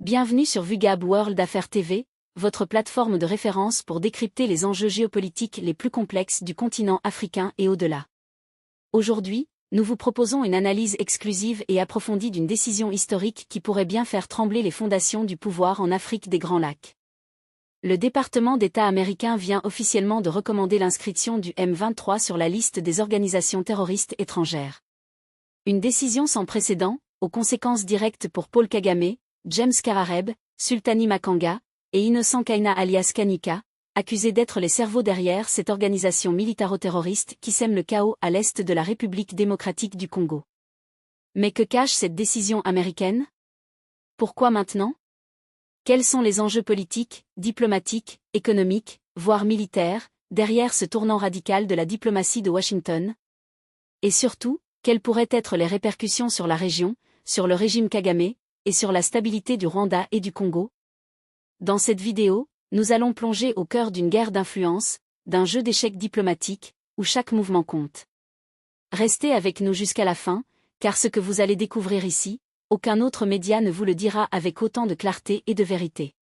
Bienvenue sur VUGAB World Affaires TV, votre plateforme de référence pour décrypter les enjeux géopolitiques les plus complexes du continent africain et au-delà. Aujourd'hui, nous vous proposons une analyse exclusive et approfondie d'une décision historique qui pourrait bien faire trembler les fondations du pouvoir en Afrique des Grands Lacs. Le département d'État américain vient officiellement de recommander l'inscription du M23 sur la liste des organisations terroristes étrangères. Une décision sans précédent, aux conséquences directes pour Paul Kagame, James Kabarebe, Sultani Makanga, et Innocent Kaina alias Kanika, accusés d'être les cerveaux derrière cette organisation militaro-terroriste qui sème le chaos à l'est de la République démocratique du Congo. Mais que cache cette décision américaine? Pourquoi maintenant? Quels sont les enjeux politiques, diplomatiques, économiques, voire militaires, derrière ce tournant radical de la diplomatie de Washington? Et surtout, quelles pourraient être les répercussions sur la région, sur le régime Kagame, et sur la stabilité du Rwanda et du Congo? Dans cette vidéo, nous allons plonger au cœur d'une guerre d'influence, d'un jeu d'échecs diplomatique, où chaque mouvement compte. Restez avec nous jusqu'à la fin, car ce que vous allez découvrir ici, aucun autre média ne vous le dira avec autant de clarté et de vérité.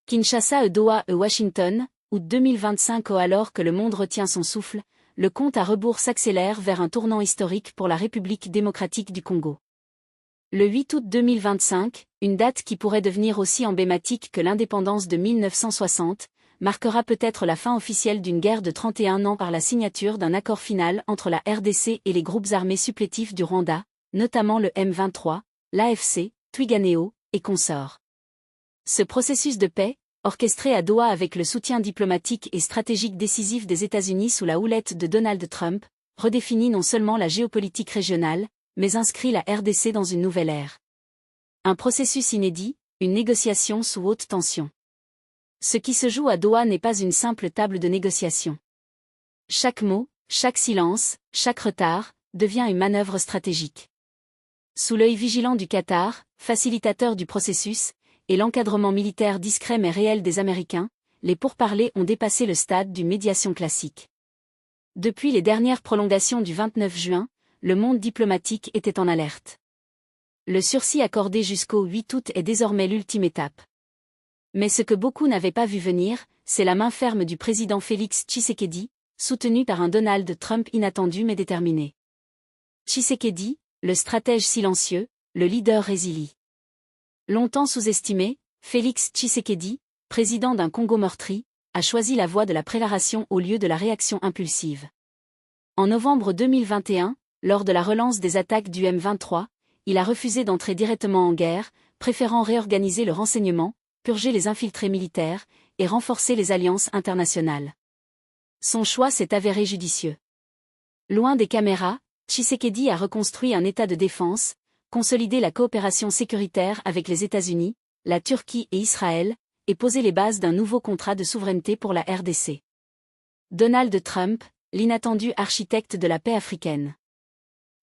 Kinshasa Doha Washington, août 2025 alors que le monde retient son souffle, le compte à rebours s'accélère vers un tournant historique pour la République démocratique du Congo. Le 8 août 2025, une date qui pourrait devenir aussi emblématique que l'indépendance de 1960, marquera peut-être la fin officielle d'une guerre de 31 ans par la signature d'un accord final entre la RDC et les groupes armés supplétifs du Rwanda, notamment le M23, l'AFC, Twirwaneho, et consorts. Ce processus de paix, orchestré à Doha avec le soutien diplomatique et stratégique décisif des États-Unis sous la houlette de Donald Trump, redéfinit non seulement la géopolitique régionale, mais inscrit la RDC dans une nouvelle ère. Un processus inédit, une négociation sous haute tension. Ce qui se joue à Doha n'est pas une simple table de négociation. Chaque mot, chaque silence, chaque retard, devient une manœuvre stratégique. Sous l'œil vigilant du Qatar, facilitateur du processus, et l'encadrement militaire discret mais réel des Américains, les pourparlers ont dépassé le stade d'une médiation classique. Depuis les dernières prolongations du 29 juin, le monde diplomatique était en alerte. Le sursis accordé jusqu'au 8 août est désormais l'ultime étape. Mais ce que beaucoup n'avaient pas vu venir, c'est la main ferme du président Félix Tshisekedi, soutenu par un Donald Trump inattendu mais déterminé. Tshisekedi, le stratège silencieux, le leader résilient. Longtemps sous-estimé, Félix Tshisekedi, président d'un Congo meurtri, a choisi la voie de la préparation au lieu de la réaction impulsive. En novembre 2021, lors de la relance des attaques du M23, il a refusé d'entrer directement en guerre, préférant réorganiser le renseignement, purger les infiltrés militaires, et renforcer les alliances internationales. Son choix s'est avéré judicieux. Loin des caméras, Tshisekedi a reconstruit un état de défense, consolidé la coopération sécuritaire avec les États-Unis, la Turquie et Israël, et posé les bases d'un nouveau contrat de souveraineté pour la RDC. Donald Trump, l'inattendu architecte de la paix africaine.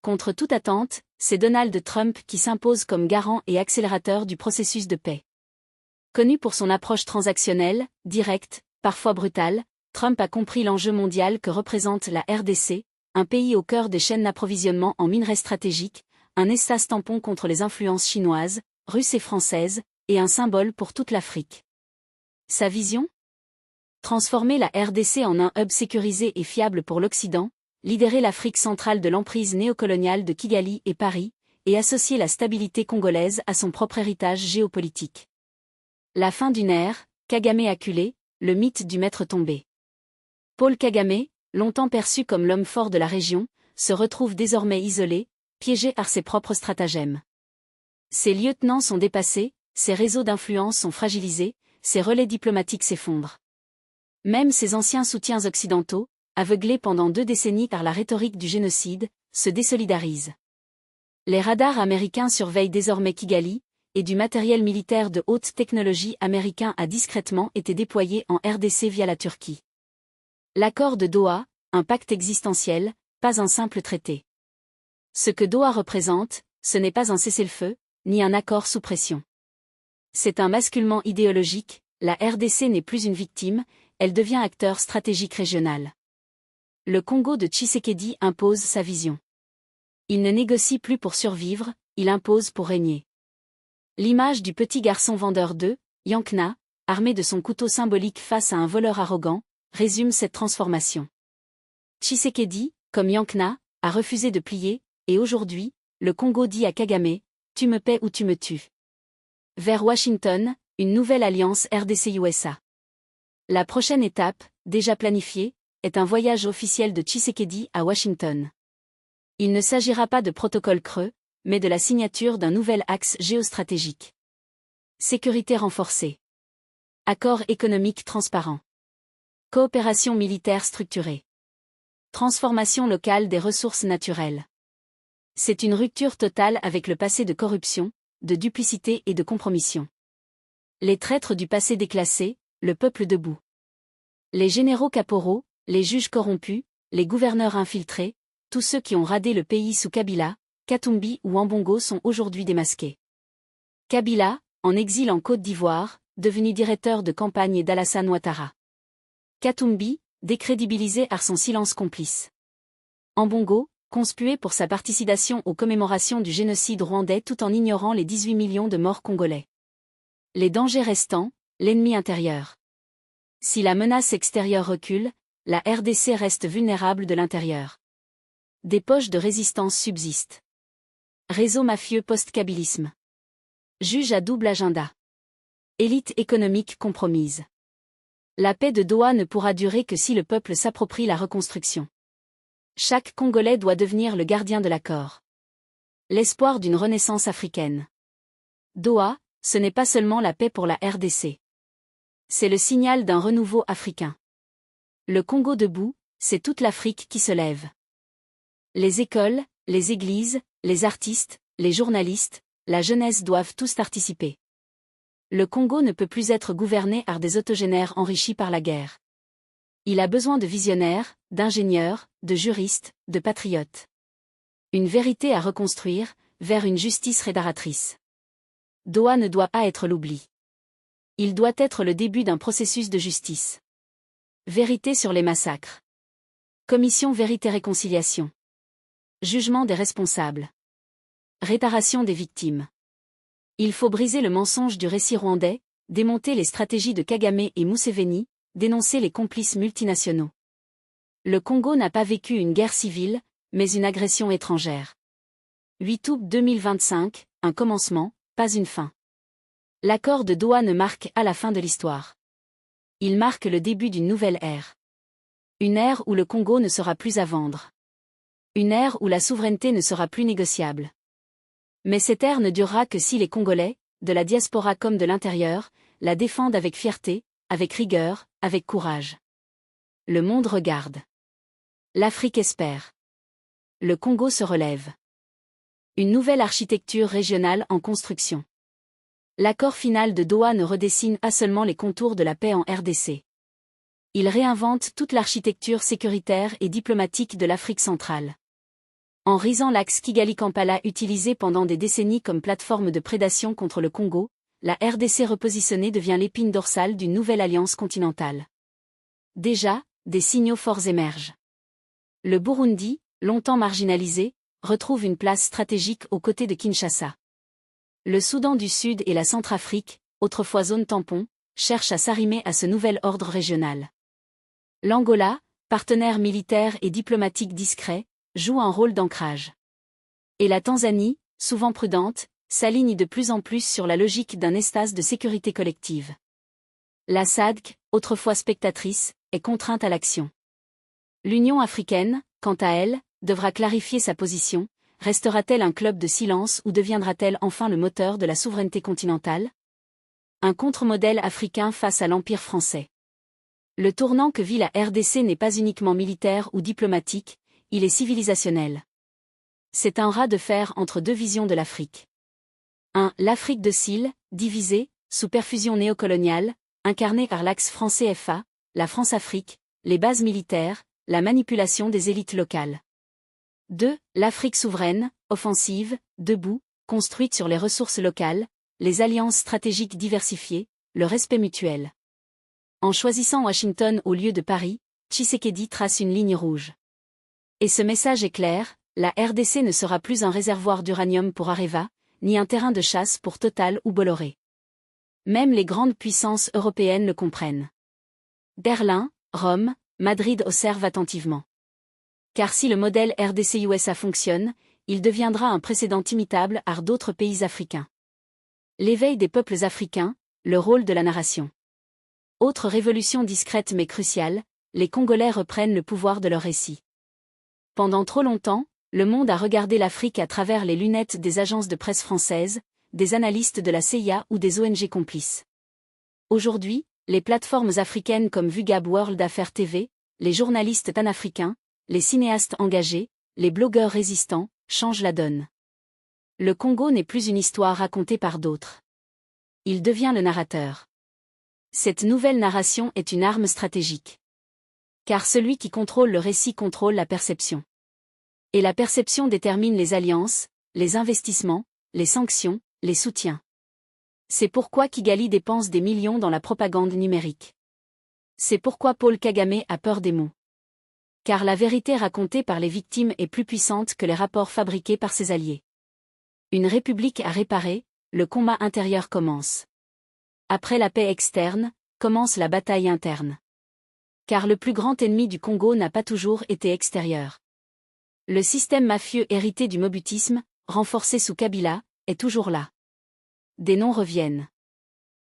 Contre toute attente, c'est Donald Trump qui s'impose comme garant et accélérateur du processus de paix. Connu pour son approche transactionnelle, directe, parfois brutale, Trump a compris l'enjeu mondial que représente la RDC, un pays au cœur des chaînes d'approvisionnement en minerais stratégiques, un espace tampon contre les influences chinoises, russes et françaises, et un symbole pour toute l'Afrique. Sa vision? Transformer la RDC en un hub sécurisé et fiable pour l'Occident, libérer l'Afrique centrale de l'emprise néocoloniale de Kigali et Paris, et associer la stabilité congolaise à son propre héritage géopolitique. La fin d'une ère, Kagame acculé, le mythe du maître tombé. Paul Kagame, longtemps perçu comme l'homme fort de la région, se retrouve désormais isolé, piégé par ses propres stratagèmes. Ses lieutenants sont dépassés, ses réseaux d'influence sont fragilisés, ses relais diplomatiques s'effondrent. Même ses anciens soutiens occidentaux, aveuglés pendant 2 décennies par la rhétorique du génocide, se désolidarisent. Les radars américains surveillent désormais Kigali, et du matériel militaire de haute technologie américain a discrètement été déployé en RDC via la Turquie. L'accord de Doha, un pacte existentiel, pas un simple traité. Ce que Doha représente, ce n'est pas un cessez-le-feu, ni un accord sous pression. C'est un basculement idéologique, la RDC n'est plus une victime, elle devient acteur stratégique régional. Le Congo de Tshisekedi impose sa vision. Il ne négocie plus pour survivre, il impose pour régner. L'image du petit garçon vendeur d'œufs, Yankna, armé de son couteau symbolique face à un voleur arrogant, résume cette transformation. Tshisekedi, comme Yankna, a refusé de plier, et aujourd'hui, le Congo dit à Kagame, « Tu me paies ou tu me tues ». Vers Washington, une nouvelle alliance RDC-USA. La prochaine étape, déjà planifiée, est un voyage officiel de Tshisekedi à Washington. Il ne s'agira pas de protocole creux, mais de la signature d'un nouvel axe géostratégique. Sécurité renforcée. Accord économique transparent. Coopération militaire structurée. Transformation locale des ressources naturelles. C'est une rupture totale avec le passé de corruption, de duplicité et de compromission. Les traîtres du passé déclassé, le peuple debout. Les généraux caporaux, les juges corrompus, les gouverneurs infiltrés, tous ceux qui ont radé le pays sous Kabila, Katumbi ou Ambongo sont aujourd'hui démasqués. Kabila, en exil en Côte d'Ivoire, devenu directeur de campagne d'Alassane Ouattara. Katumbi, décrédibilisé par son silence complice. Ambongo, conspué pour sa participation aux commémorations du génocide rwandais tout en ignorant les 18 millions de morts congolais. Les dangers restants, l'ennemi intérieur. Si la menace extérieure recule, la RDC reste vulnérable de l'intérieur. Des poches de résistance subsistent. Réseau mafieux post-kabilisme. Juge à double agenda. Élite économique compromise. La paix de Doha ne pourra durer que si le peuple s'approprie la reconstruction. Chaque Congolais doit devenir le gardien de l'accord. L'espoir d'une renaissance africaine. Doha, ce n'est pas seulement la paix pour la RDC. C'est le signal d'un renouveau africain. Le Congo debout, c'est toute l'Afrique qui se lève. Les écoles, les églises, les artistes, les journalistes, la jeunesse doivent tous participer. Le Congo ne peut plus être gouverné par des autogénaires enrichis par la guerre. Il a besoin de visionnaires, d'ingénieurs, de juristes, de patriotes. Une vérité à reconstruire, vers une justice réparatrice. Doha ne doit pas être l'oubli. Il doit être le début d'un processus de justice. Vérité sur les massacres. Commission Vérité-Réconciliation. Jugement des responsables. Réparation des victimes. Il faut briser le mensonge du récit rwandais, démonter les stratégies de Kagame et Museveni, dénoncer les complices multinationaux. Le Congo n'a pas vécu une guerre civile, mais une agression étrangère. 8 août 2025, un commencement, pas une fin. L'accord de Doha ne marque pas la fin de l'histoire. Il marque le début d'une nouvelle ère. Une ère où le Congo ne sera plus à vendre. Une ère où la souveraineté ne sera plus négociable. Mais cette ère ne durera que si les Congolais, de la diaspora comme de l'intérieur, la défendent avec fierté, avec rigueur, avec courage. Le monde regarde. L'Afrique espère. Le Congo se relève. Une nouvelle architecture régionale en construction. L'accord final de Doha ne redessine pas seulement les contours de la paix en RDC. Il réinvente toute l'architecture sécuritaire et diplomatique de l'Afrique centrale. En risant l'axe Kigali-Kampala utilisé pendant des décennies comme plateforme de prédation contre le Congo, la RDC repositionnée devient l'épine dorsale d'une nouvelle alliance continentale. Déjà, des signaux forts émergent. Le Burundi, longtemps marginalisé, retrouve une place stratégique aux côtés de Kinshasa. Le Soudan du Sud et la Centrafrique, autrefois zone tampon, cherchent à s'arrimer à ce nouvel ordre régional. L'Angola, partenaire militaire et diplomatique discret, joue un rôle d'ancrage. Et la Tanzanie, souvent prudente, s'aligne de plus en plus sur la logique d'un espace de sécurité collective. La SADC, autrefois spectatrice, est contrainte à l'action. L'Union africaine, quant à elle, devra clarifier sa position. Restera-t-elle un club de silence ou deviendra-t-elle enfin le moteur de la souveraineté continentale? Un contre-modèle africain face à l'Empire français. Le tournant que vit la RDC n'est pas uniquement militaire ou diplomatique, il est civilisationnel. C'est un raz de fer entre deux visions de l'Afrique. 1. L'Afrique docile, divisée, sous perfusion néocoloniale, incarnée par l'axe français-FA, la France-Afrique, les bases militaires, la manipulation des élites locales. 2. L'Afrique souveraine, offensive, debout, construite sur les ressources locales, les alliances stratégiques diversifiées, le respect mutuel. En choisissant Washington au lieu de Paris, Tshisekedi trace une ligne rouge. Et ce message est clair, la RDC ne sera plus un réservoir d'uranium pour Areva, ni un terrain de chasse pour Total ou Bolloré. Même les grandes puissances européennes le comprennent. Berlin, Rome, Madrid observent attentivement. Car si le modèle RDC-USA fonctionne, il deviendra un précédent imitable à d'autres pays africains. L'éveil des peuples africains, le rôle de la narration. Autre révolution discrète mais cruciale, les Congolais reprennent le pouvoir de leur récit. Pendant trop longtemps, le monde a regardé l'Afrique à travers les lunettes des agences de presse françaises, des analystes de la CIA ou des ONG complices. Aujourd'hui, les plateformes africaines comme VUGAB World Affaires TV, les journalistes panafricains, les cinéastes engagés, les blogueurs résistants, changent la donne. Le Congo n'est plus une histoire racontée par d'autres. Il devient le narrateur. Cette nouvelle narration est une arme stratégique. Car celui qui contrôle le récit contrôle la perception. Et la perception détermine les alliances, les investissements, les sanctions, les soutiens. C'est pourquoi Kigali dépense des millions dans la propagande numérique. C'est pourquoi Paul Kagame a peur des mots. Car la vérité racontée par les victimes est plus puissante que les rapports fabriqués par ses alliés. Une république à réparer, le combat intérieur commence. Après la paix externe, commence la bataille interne. Car le plus grand ennemi du Congo n'a pas toujours été extérieur. Le système mafieux hérité du mobutisme, renforcé sous Kabila, est toujours là. Des noms reviennent.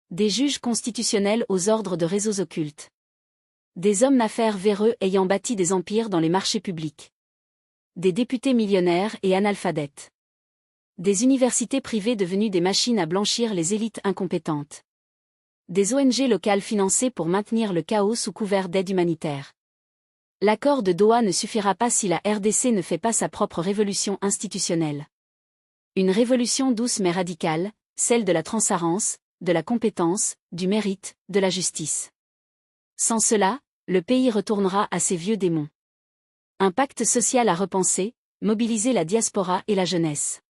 Des juges constitutionnels aux ordres de réseaux occultes. Des hommes d'affaires véreux ayant bâti des empires dans les marchés publics. Des députés millionnaires et analphabètes. Des universités privées devenues des machines à blanchir les élites incompétentes. Des ONG locales financées pour maintenir le chaos sous couvert d'aide humanitaire. L'accord de Doha ne suffira pas si la RDC ne fait pas sa propre révolution institutionnelle. Une révolution douce mais radicale, celle de la transparence, de la compétence, du mérite, de la justice. Sans cela, le pays retournera à ses vieux démons. Un pacte social à repenser, mobiliser la diaspora et la jeunesse.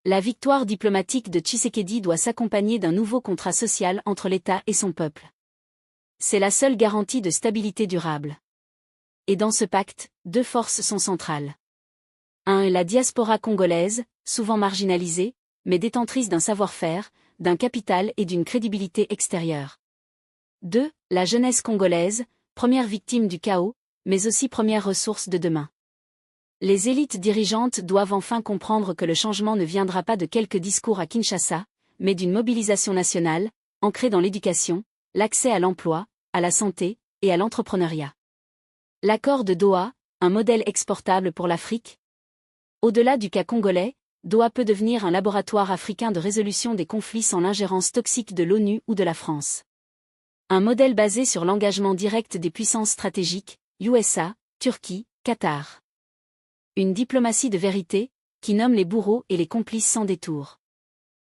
La victoire diplomatique de Tshisekedi doit s'accompagner d'un nouveau contrat social entre l'État et son peuple. C'est la seule garantie de stabilité durable. Et dans ce pacte, deux forces sont centrales. 1. La diaspora congolaise, souvent marginalisée, mais détentrice d'un savoir-faire, d'un capital et d'une crédibilité extérieure. 2. La jeunesse congolaise, première victime du chaos, mais aussi première ressource de demain. Les élites dirigeantes doivent enfin comprendre que le changement ne viendra pas de quelques discours à Kinshasa, mais d'une mobilisation nationale, ancrée dans l'éducation, l'accès à l'emploi, à la santé et à l'entrepreneuriat. L'accord de Doha, un modèle exportable pour l'Afrique. Au-delà du cas congolais, Doha peut devenir un laboratoire africain de résolution des conflits sans l'ingérence toxique de l'ONU ou de la France. Un modèle basé sur l'engagement direct des puissances stratégiques, USA, Turquie, Qatar. Une diplomatie de vérité, qui nomme les bourreaux et les complices sans détour.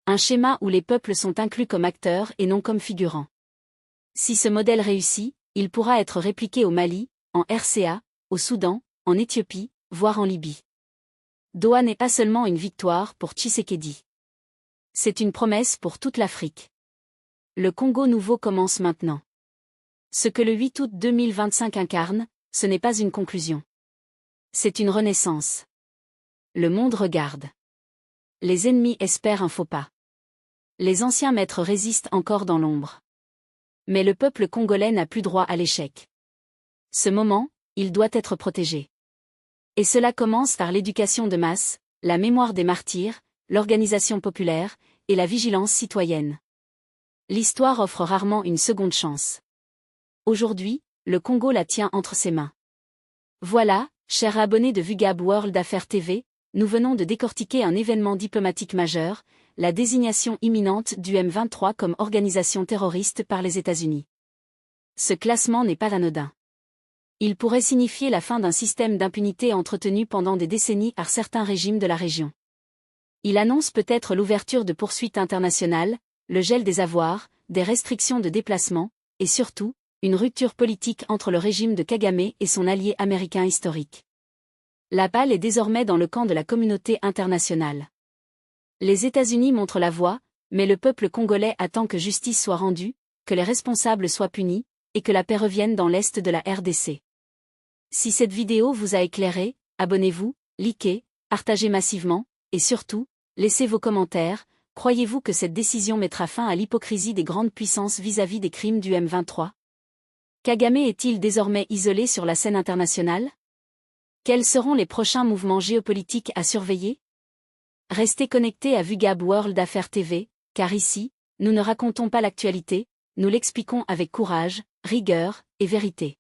Un schéma où les peuples sont inclus comme acteurs et non comme figurants. Si ce modèle réussit, il pourra être répliqué au Mali, en RCA, au Soudan, en Éthiopie, voire en Libye. Doha n'est pas seulement une victoire pour Tshisekedi. C'est une promesse pour toute l'Afrique. Le Congo nouveau commence maintenant. Ce que le 8 août 2025 incarne, ce n'est pas une conclusion. C'est une renaissance. Le monde regarde. Les ennemis espèrent un faux pas. Les anciens maîtres résistent encore dans l'ombre. Mais le peuple congolais n'a plus droit à l'échec. Ce moment, il doit être protégé. Et cela commence par l'éducation de masse, la mémoire des martyrs, l'organisation populaire, et la vigilance citoyenne. L'histoire offre rarement une seconde chance. Aujourd'hui, le Congo la tient entre ses mains. Voilà, chers abonnés de VUGAB World Affaires TV, nous venons de décortiquer un événement diplomatique majeur, la désignation imminente du M23 comme organisation terroriste par les États-Unis. Ce classement n'est pas anodin. Il pourrait signifier la fin d'un système d'impunité entretenu pendant des décennies par certains régimes de la région. Il annonce peut-être l'ouverture de poursuites internationales, le gel des avoirs, des restrictions de déplacement, et surtout, une rupture politique entre le régime de Kagame et son allié américain historique. La balle est désormais dans le camp de la communauté internationale. Les États-Unis montrent la voie, mais le peuple congolais attend que justice soit rendue, que les responsables soient punis, et que la paix revienne dans l'est de la RDC. Si cette vidéo vous a éclairé, abonnez-vous, likez, partagez massivement, et surtout, Laissez vos commentaires. Croyez-vous que cette décision mettra fin à l'hypocrisie des grandes puissances vis-à-vis des crimes du M23? Kagame est-il désormais isolé sur la scène internationale? Quels seront les prochains mouvements géopolitiques à surveiller? Restez connectés à VUGAB World Affaires TV, car ici, nous ne racontons pas l'actualité, nous l'expliquons avec courage, rigueur et vérité.